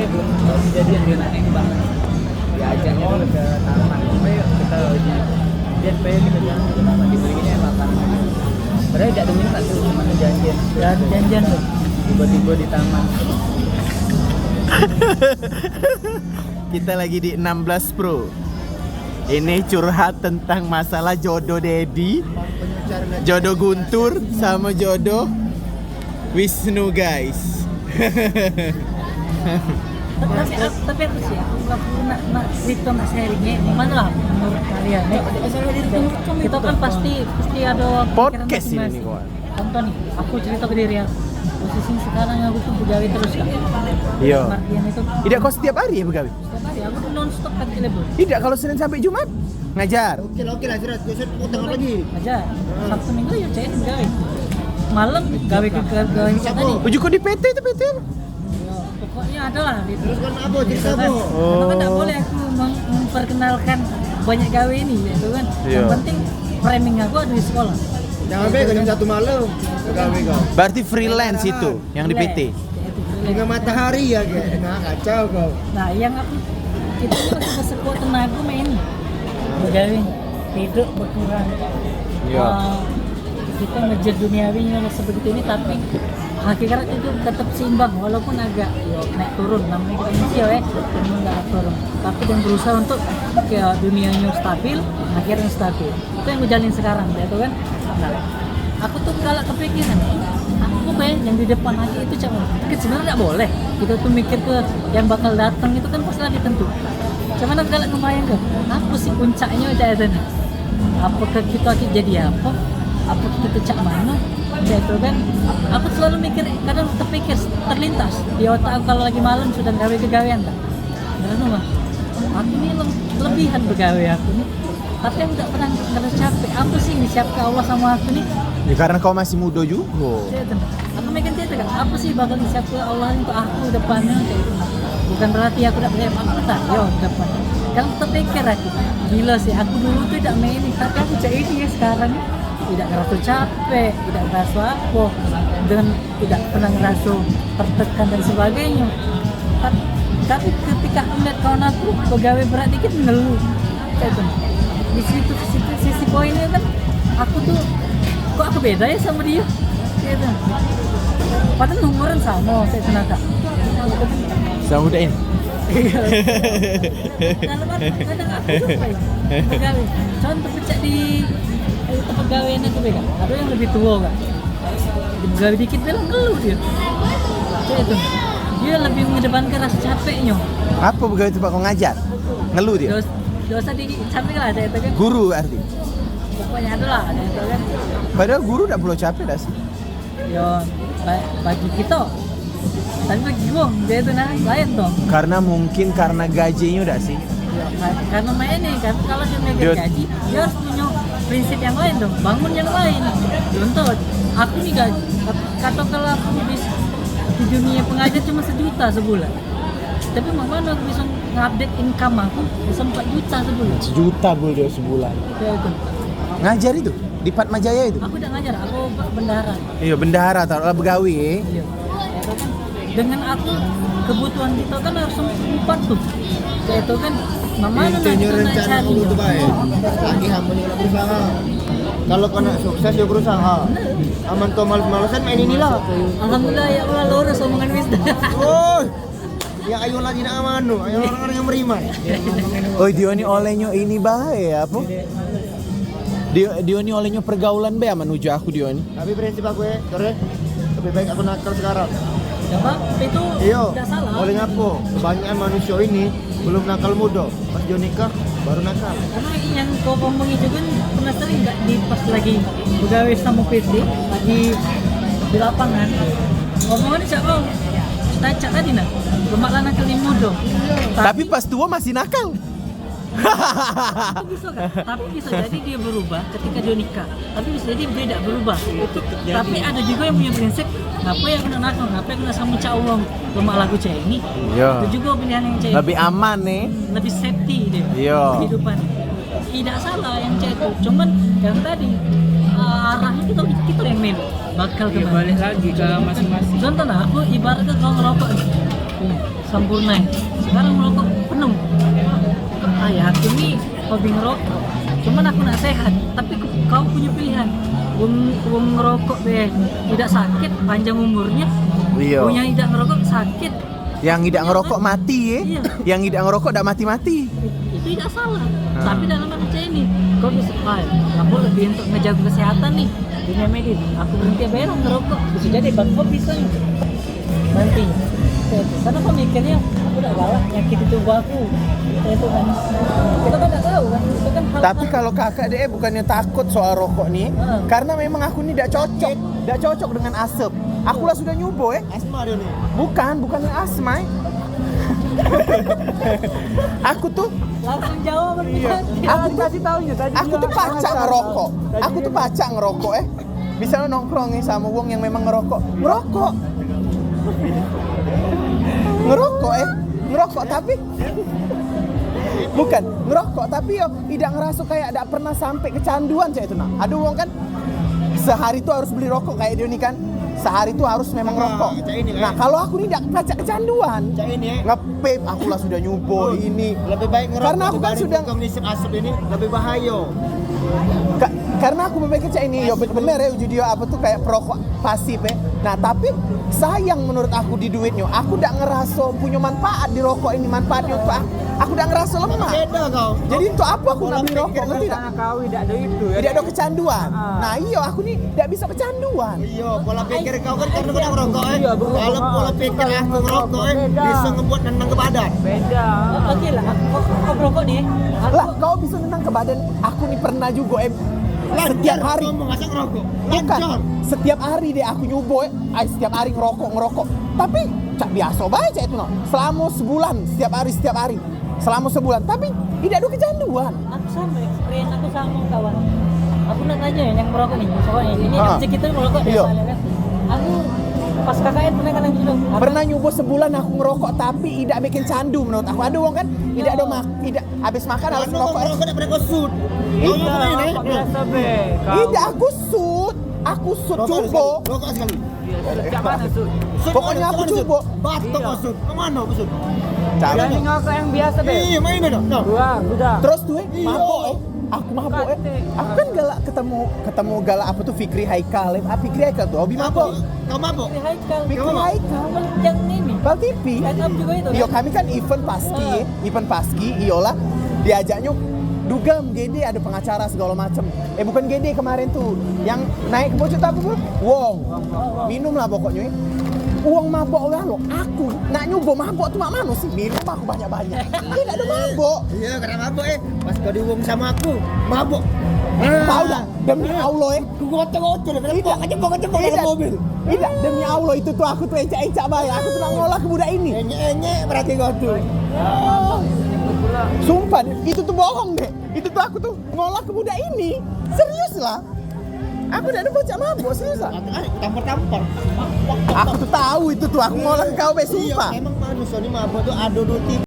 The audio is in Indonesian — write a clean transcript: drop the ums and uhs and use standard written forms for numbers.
belum kejadian dia naik banget. Diajaknya dulu ke taman. Ayo kita dia pengen kita jalan ke taman dibeliinnya makanan. Padahal tidak diminta tuh, cuma janjian. Ya janjian tuh. Tiba-tiba di taman. Kita lagi di 16 Pro. Ini curhat tentang masalah jodoh Dedi, jodoh Guntur sama jodoh Wisnu guys. tapi aku sih aku nggak pernah cerita mas sharingnya gimana lah menurut kalian nih kita kan pasti ada Podcast pikiran ini nih kawan. contoh nih aku cerita ke diri aku posisi sekarang aku tuh begawe terus kan Iya. Martian itu Tidak kau setiap hari ya begawi? setiap hari aku tuh non stop kan telefon Tidak, kalau Senin sampai Jumat ngajar. Oke lah, Sirat. Besok utang apa lagi? aja Sabtu Minggu ya cek begawe malam gawe ke gawe tadi Ujuk kau di PT itu PT apa? ya, pokoknya ada lah di Terus kan apa? Cerita apa? Karena kan tidak boleh aku memperkenalkan banyak gawe ini gitu kan. Iya. Yang penting framing aku ada di sekolah. Jangan sampai jam 1 malam. Gawe kau. Berarti freelance itu yang di PT. Dengan matahari ya, kayak. Nah, kacau kau. Nah, yang aku kita juga sudah sekuat tenaga main begawe hidup berkurang. Iya. Kita ngejar duniawinya seperti ini tapi hakikatnya itu tetap seimbang walaupun agak naik turun namanya kita manusia memang nggak turun tapi dan berusaha untuk ke dunianya stabil akhirnya stabil itu yang gue jalin sekarang ya tuh kan nah, aku tuh kalau kepikiran aku kayak yang di depan aja itu cuma sebenarnya nggak boleh kita tuh mikir ke yang bakal datang itu kan pasti lagi tentu cuman aku kalau kebayang ke apa sih puncaknya aja itu apakah kita akan jadi apa kita cak mana ya itu kan aku selalu mikir kadang terpikir terlintas di otak aku kalau lagi malam sudah gawe kegawean tak karena mah aku ini lebihan begawe aku nih tapi aku tidak pernah ngerasa capek apa sih yang disiapkan Allah sama aku nih Ya karena kau masih muda juga. ya, itu. Aku mikir itu kan apa sih bakal disiapkan Allah untuk aku depannya kayak itu bukan berarti aku tidak punya apa tak yo depan kan terpikir aku gila sih aku dulu tuh tidak main ini tapi aku cak ini ya sekarang tidak ngerasa capek, tidak ngerasa apa dan tidak pernah ngerasa tertekan dan sebagainya tapi ketika melihat kawan aku pegawai berat dikit ngeluh itu di situ sisi poinnya kan aku tuh kok aku beda ya sama dia gitu. Padahal umuran sama saya tenaga Sama muda ini. kadang aku lupa ya pegawai contoh pecah di pegawaian itu beda ada yang lebih tua kan pegawai dikit bilang ngeluh dia itu dia lebih mengedepankan rasa capeknya Apa begawi tempat kau ngajar? Ngeluh dia? dosa di capek lah ada itu kan Guru arti. pokoknya ada lah ada itu kan Padahal guru tidak perlu capek dah sih. yo bagi kita tapi bagi gua dia itu nah lain dong Karena gajinya udah sih. karena mainnya kan kalau dia Dia- megang gaji dia harus punya prinsip yang lain dong bangun yang lain contoh aku nih gaji kata kalau aku di dunia pengajar cuma 1 juta sebulan tapi mana aku bisa ngupdate income aku bisa 4 juta sebulan 1 juta bul dia sebulan. ya itu Ngajar itu di Padma Jaya itu. aku udah ngajar aku bendahara Iya bendahara taruhlah begawi. iya itu kan dengan aku kebutuhan kita kan harus 4 tuh ya itu kan mana Intinya rencana dulu tuh baik. Lagi hamba nih berusaha. Kalau kau nak sukses ya berusaha. Aman tuh malas-malasan main inilah. alhamdulillah ya Allah lurus omongan wisda Oh, ya ayo lagi nak amanu, ayo orang-orang yang beriman. Oh dia ini olehnya ini bae apa? Dia ini olehnya pergaulan bae menuju aku dia ini. Tapi prinsip aku ya, Tore, lebih baik aku nakal sekarang. ya Pak, itu Iya, tidak salah oleh ngapo? Kebanyakan manusia ini belum nakal muda, pas dia nikah baru nakal. karena yang kau ngomong itu kan pernah sering nggak di pas lagi pegawai sama PT lagi di lapangan ngomongan siapa cak tadi nah lemak lana kali muda Tapi pas tua masih nakal. itu bisa kan tapi bisa jadi dia berubah ketika dia nikah tapi bisa jadi dia tidak berubah tapi ada juga yang punya prinsip ngapa yang kena nakal ngapa yang kena sama cak uang lemak lagu cak ini Iya. itu juga pilihan yang cak Lebih aman nih. lebih safety dia Iya. kehidupan tidak salah yang cek itu cuman yang tadi arahnya kita yang milih bakal Ya, kemana? balik lagi ke masing-masing. Contoh nah, aku ibaratnya kau ngerokok nih, sempurna. Sekarang merokok penuh. Ayah aku nih hobi ngerokok. Cuman aku nak sehat, tapi kau punya pilihan. Wong ngerokok deh tidak sakit, panjang umurnya. Iya. Punya tidak ngerokok sakit. Yang tidak ngerokok mati ya. Iya. Yang tidak ngerokok tidak mati-mati. Itu tidak salah. Tapi dalam manusia ini, kau bisa, aku lebih untuk ngejaga kesehatan nih dunia medis. Aku berhenti bayar ngerokok. Bisa jadi bang kau bisa nih nanti. Karena kau mikirnya aku udah galak nyakit tubuh aku. Itu kan kita kan nggak tahu kan. Itu kan hal Tapi kalau kakak deh bukannya takut soal rokok nih, karena memang aku nih tidak cocok dengan asap. Aku lah sudah nyoba Asma dia nih. bukan yang asma. Aku tuh langsung jawab aku kasih tahunya tadi. Aku tuh pacak ngerokok. Aku tuh pacak ngerokok Misalnya nongkrong nih sama wong yang memang ngerokok. Ngerokok tapi bukan ngerokok tapi yo tidak ngerasa kayak tidak pernah sampai kecanduan cak itu nah. Ada wong kan sehari tuh harus beli rokok kayak dia nih kan. Sehari tuh harus memang rokok. Nah, kalau aku nih tidak pacak kecanduan. Cak ini Ngepep aku lah sudah nyoba ini. lebih baik ngerokok. Karena aku kan sudah ngisip asap ini lebih bahaya. karena aku memikir cak ini yo bener ya uji dia apa tuh kayak perokok pasif ya. Nah tapi sayang menurut aku di duitnya. Aku tidak ngerasa punya manfaat di rokok ini, manfaatnya untuk aku tidak ngerasa lemah. Beda kau. Jadi untuk apa aku nak beli rokok ngerti tidak? Karena kau tidak ada itu ya. Tidak ada kecanduan. Nah iya aku nih tidak bisa kecanduan. Iya, pola pikir kau kan karena kau ngerokok Iya, betul. Kalau pola pikir aku ngerokok bisa ngebuat nendang ke badan. Beda. Oke lah, kau merokok nih. Lah kau bisa nendang ke badan. Aku nih pernah juga setiap hari. Ngomong asal ngerokok. Bukan, Lancar. setiap hari deh aku nyoba, setiap hari ngerokok. Tapi cak biasa baca itu no. Selama sebulan, setiap hari. Selama sebulan, tapi tidak ada kecanduan. Aku sama, experience aku sama kawan. Aku nak tanya yang merokok nih, soalnya ini kecil kita merokok Iya. biasanya kan. Aku pas KKN pernah kan gitu. Pernah nyoba sebulan aku ngerokok tapi tidak bikin candu menurut aku. Ada wong kan tidak habis makan harus Kalau ngerokok. ngerokok tidak pernah kau shoot. Iya, Rokok biasa be. Tidak aku shoot coba. Rokok sekali. Sejak mana Sud? Shoot Pokoknya mana, aku shoot mana, coba. shoot? Batok kau shoot. Kemana kau shoot? Jadi ngokok yang biasa be. Iya, mainnya dong. Wah, udah. Terus tuh Iya. mabok aku mabok Aku kan galak ketemu galak apa tuh Fikri Haikal. Fikri Haikal tuh hobi mabok. Kau mabok? Hai kal. Fikri Haikal. Yang ini. Bal TV. Stand up juga itu. Iya kami kan event paski, iyalah diajaknya dugem GD ada pengacara segala macem. Bukan GD kemarin tuh yang naik ke bocor apa pun? Wong. Minum lah pokoknya. Uang mabok lah lo. Aku nak nyoba mabok tuh mak mana sih? Minum aku banyak-banyak. Tidak ada mabok. Iya, karena mabok pas kau diuang sama aku, mabok. Tahu dah demi Allah Gua goceng-goceng, kecebok dalam mobil. Tidak, demi Allah itu tuh aku tuh encak-encak bayar. Aku tuh nak ngolah ke budak ini. Enye-enye berarti kau tuh. Sumpah, itu tuh bohong deh. Itu tuh aku tuh ngolah ke budak ini. Serius lah. Aku udah ada bocah mabok, serius lah. Tampar-tampar. Aku tuh tahu itu tuh aku ngolah ke kau be, sumpah. Iya, emang manusia ini mabok tuh ada 2-3.